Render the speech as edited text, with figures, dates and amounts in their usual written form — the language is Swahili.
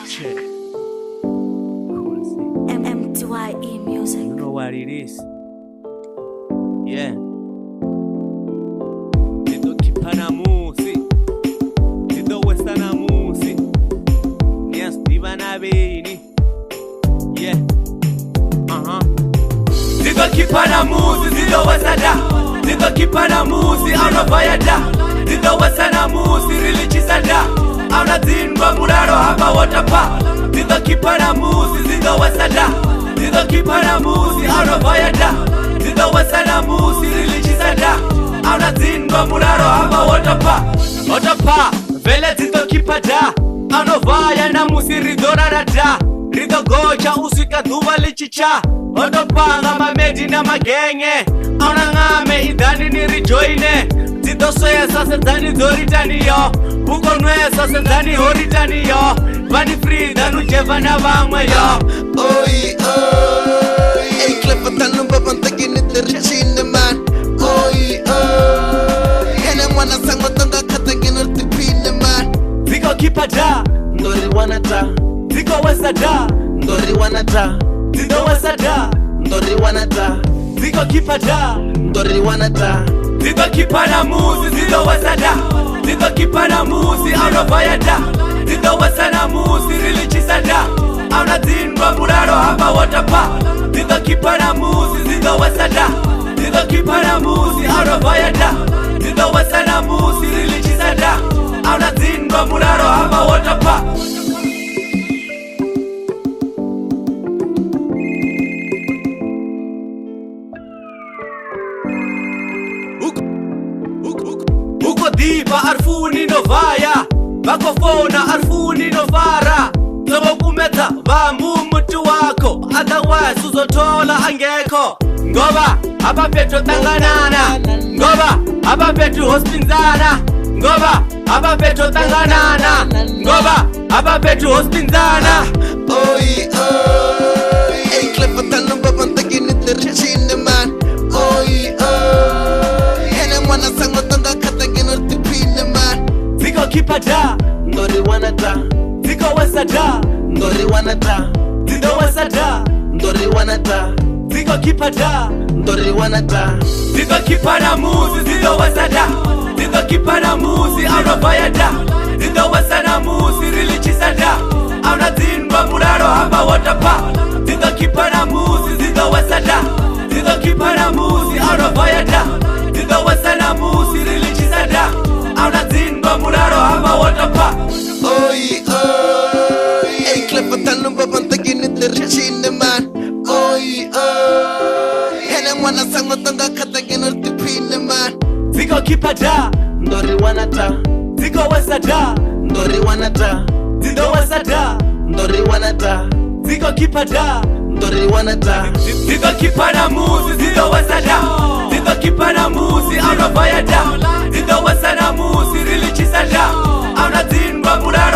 Check. Cool. MTYE music. You know what it is? Yeah. Nido kipana musi. Nido westana musi. Nias divana bini. Yeah. Nido kipana musi. Nido westana. Nido kipana musi. Ano bayada. Nido westana musi. Rilichisada. Ana zinwa muraro hapa watapa. Nido kipana musi. Nido westana. Nido kipana musi. Ano bayada. Nido westana musi. Rilichisada. Ana zinwa muraro hapa watapa. Watapa. Vele nido kipada. Ano vaya na musi ridora rada. Rido gocha usika duwa lichicha. Otopanga mamedi na magenge. Auna ngame idani nirijoine. Zido soya sasa dhani doritani yo. Huko nwe sasa dhani horitani yo. Vani free dhanu jeva na vangwe yo. Oi, oi. Ey, klappa tanu baban tagini terchine man. Oi, oi. Hene mwana sango tonga katagini tipine man. Ziko kipada. Ndori wanata. Ziko wesada. Ndori wanata. Zido wesada. Ndori wanata. Ziko kipada. Ndori wanata. Zido kipada musi. Zido wesada. Zido kipada musi. Ano bayada. Zido wesana musi. Rilichisada. Auna zinwa muraro hapa watapa. Zido kipada musi. Zido wesada. Zido kipada musi. Ano bayada. Zido wesana musi. Rilichisada. Auna zinwa muraro hapa watapa. Uko diva arfuni novaya. Bakofona arfuni novara. Zobo kumeta bambu mtu wako. Otherwise uzotola angeko. Ngoba hapa petu tanganana. Ngoba hapa petu hospinzana. Ngoba hapa petu tanganana. Ngoba hapa petu hospinzana. Oi, oi. Ey, klappa tanu baban tagini terchine man. Oi, oi. Hene mwana sango tonga katagini tipine man. Ziko kipada. Ndori wanata. Ziko wesada. Ndori wanata. Zido wesada. Ndori wanata. Ziko kipada. Ndori wanata. Zido kipada musi. Zido wesada. Zido kipada musi. Ano bayada. Zido wesana musi. Rilichisada. Auna zinwa muraro hapa watapa. Zido kipada musi. Zido wesada. Zido kipada musi. Ano bayada. Zido wesana musi. Rilichisada. Auna zinwa muraro hapa watapa. Oi, oi. Ey, klappa tanu baban tagini terchine man. Oi, oi. Hene mwana sango tonga katagini tipine man. Ziko kipada. Ndori wanata. Ziko wesada. Ndori wanata. Zido wesada. Ndori wanata. Ziko kipada. Ndori wanata. Zido kipada musi. Zido wesada. Zido kipada musi. Ano bayada. Zido wesana musi. Rilichisada. Auna zinwa muraro